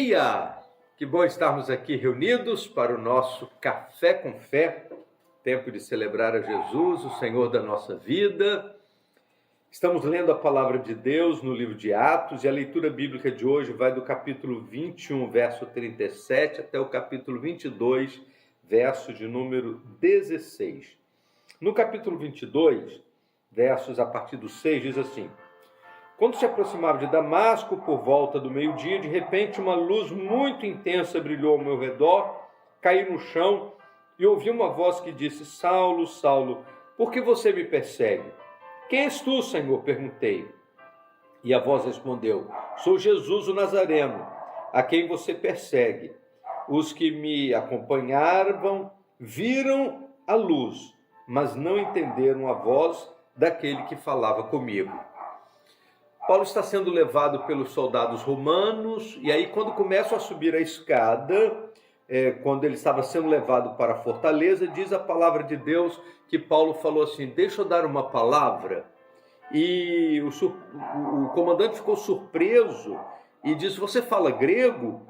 dia! Que bom estarmos aqui reunidos para o nosso Café com Fé, tempo de celebrar a Jesus, o Senhor da nossa vida. Estamos lendo a palavra de Deus no livro de Atos e a leitura bíblica de hoje vai do capítulo 21, verso 37 até o capítulo 22, verso de número 16. No capítulo 22, versos a partir do 6, diz assim: Quando se aproximava de Damasco, por volta do meio-dia, de repente uma luz muito intensa brilhou ao meu redor, caí no chão e ouvi uma voz que disse: Saulo, Saulo, por que você me persegue? Quem és tu, Senhor? Perguntei. E a voz respondeu: Sou Jesus o Nazareno, a quem você persegue. Os que me acompanhavam viram a luz, mas não entenderam a voz daquele que falava comigo. Paulo está sendo levado pelos soldados romanos, e aí quando começam a subir a escada, quando ele estava sendo levado para a fortaleza, diz a palavra de Deus que Paulo falou assim: deixa eu dar uma palavra. E o comandante ficou surpreso e disse: você fala grego?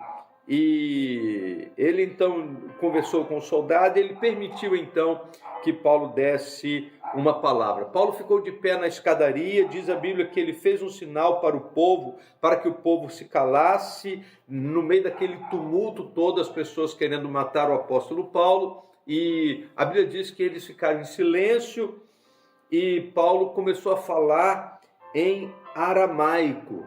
E ele então conversou com o soldado e ele permitiu então que Paulo desse uma palavra. Paulo ficou de pé na escadaria, diz a Bíblia que ele fez um sinal para o povo, para que o povo se calasse, no meio daquele tumulto todo, as pessoas querendo matar o apóstolo Paulo, e a Bíblia diz que eles ficaram em silêncio, e Paulo começou a falar em aramaico.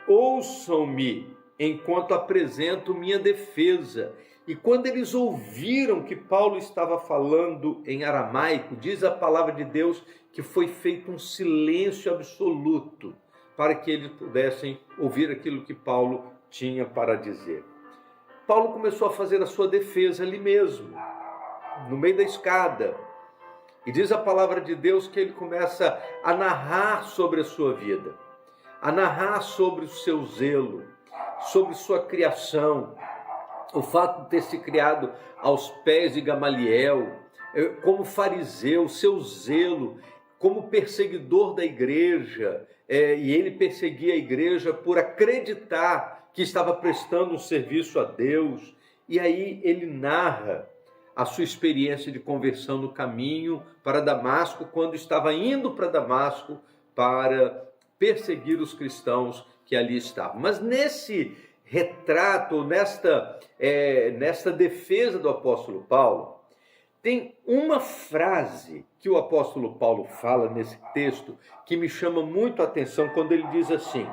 Ouçam-me enquanto apresento minha defesa. E quando eles ouviram que Paulo estava falando em aramaico, diz a palavra de Deus que foi feito um silêncio absoluto para que eles pudessem ouvir aquilo que Paulo tinha para dizer. Paulo começou a fazer a sua defesa ali mesmo, no meio da escada. E diz a palavra de Deus que ele começa a narrar sobre a sua vida, a narrar sobre o seu zelo, sobre sua criação, o fato de ter se criado aos pés de Gamaliel, como fariseu, seu zelo, como perseguidor da igreja, e ele perseguia a igreja por acreditar que estava prestando um serviço a Deus. E aí ele narra a sua experiência de conversão no caminho para Damasco, quando estava indo para Damasco para perseguir os cristãos que ali estavam. Mas nesse retrato, nesta defesa do apóstolo Paulo, tem uma frase que o apóstolo Paulo fala nesse texto que me chama muito a atenção, quando ele diz assim: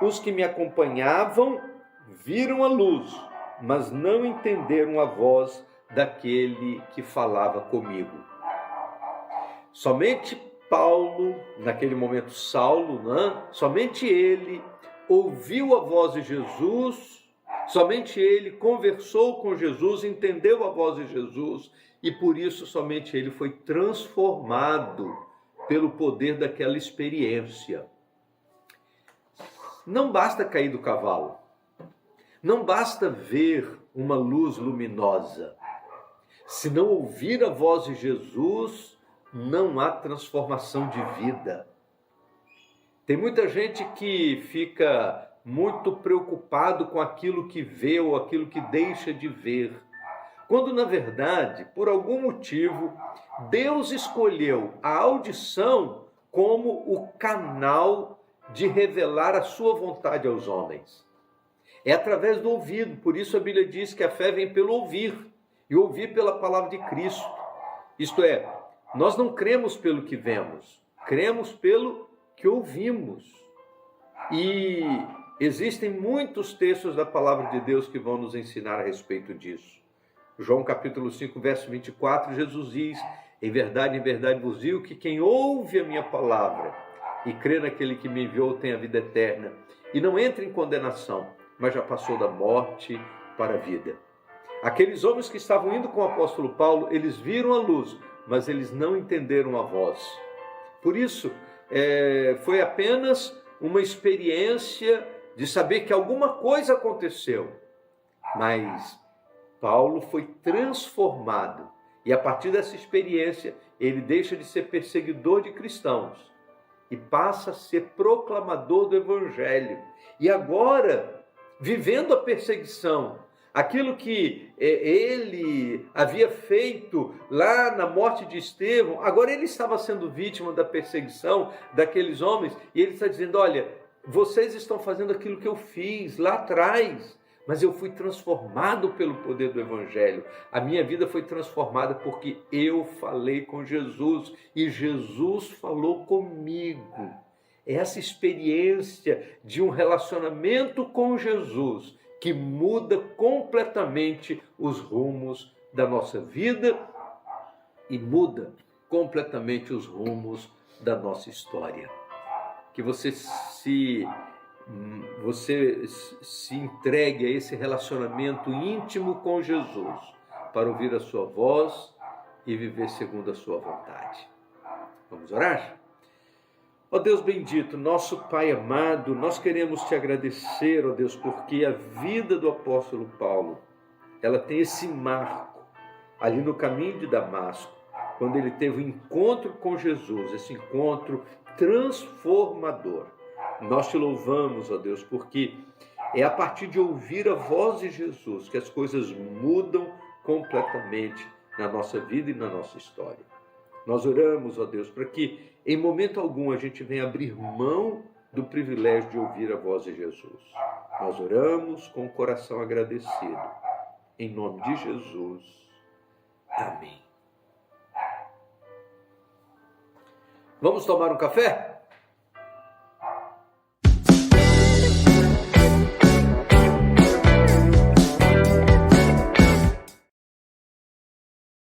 os que me acompanhavam viram a luz, mas não entenderam a voz daquele que falava comigo. Somente Paulo, naquele momento Saulo, somente ele ouviu a voz de Jesus, somente ele conversou com Jesus, entendeu a voz de Jesus, e por isso somente ele foi transformado pelo poder daquela experiência. Não basta cair do cavalo, não basta ver uma luz luminosa. Se não ouvir a voz de Jesus, não há transformação de vida. Tem muita gente que fica muito preocupado com aquilo que vê ou aquilo que deixa de ver, quando na verdade, por algum motivo, Deus escolheu a audição como o canal de revelar a sua vontade aos homens. É através do ouvido, por isso a Bíblia diz que a fé vem pelo ouvir, e ouvir pela palavra de Cristo. Isto é, nós não cremos pelo que vemos, cremos pelo que ouvimos. E existem muitos textos da palavra de Deus que vão nos ensinar a respeito disso. João capítulo 5, verso 24, Jesus diz: em verdade vos digo que quem ouve a minha palavra e crê naquele que me enviou tem a vida eterna, e não entra em condenação, mas já passou da morte para a vida. Aqueles homens que estavam indo com o apóstolo Paulo, eles viram a luz, mas eles não entenderam a voz. Por isso, foi apenas uma experiência de saber que alguma coisa aconteceu. Mas Paulo foi transformado. E a partir dessa experiência, ele deixa de ser perseguidor de cristãos e passa a ser proclamador do Evangelho. E agora, vivendo a perseguição. Aquilo que ele havia feito lá na morte de Estevão, agora ele estava sendo vítima da perseguição daqueles homens, e ele está dizendo: olha, vocês estão fazendo aquilo que eu fiz lá atrás, mas eu fui transformado pelo poder do Evangelho. A minha vida foi transformada porque eu falei com Jesus e Jesus falou comigo. Essa experiência de um relacionamento com Jesus que muda completamente os rumos da nossa vida e muda completamente os rumos da nossa história. Que você se entregue a esse relacionamento íntimo com Jesus para ouvir a sua voz e viver segundo a sua vontade. Vamos orar? Ó Deus bendito, nosso Pai amado, nós queremos te agradecer, ó Deus, porque a vida do apóstolo Paulo, ela tem esse marco ali no caminho de Damasco, quando ele teve um encontro com Jesus, esse encontro transformador. Nós te louvamos, ó Deus, porque é a partir de ouvir a voz de Jesus que as coisas mudam completamente na nossa vida e na nossa história. Nós oramos, ó Deus, para que em momento algum a gente venha abrir mão do privilégio de ouvir a voz de Jesus. Nós oramos com o coração agradecido. Em nome de Jesus. Amém. Vamos tomar um café?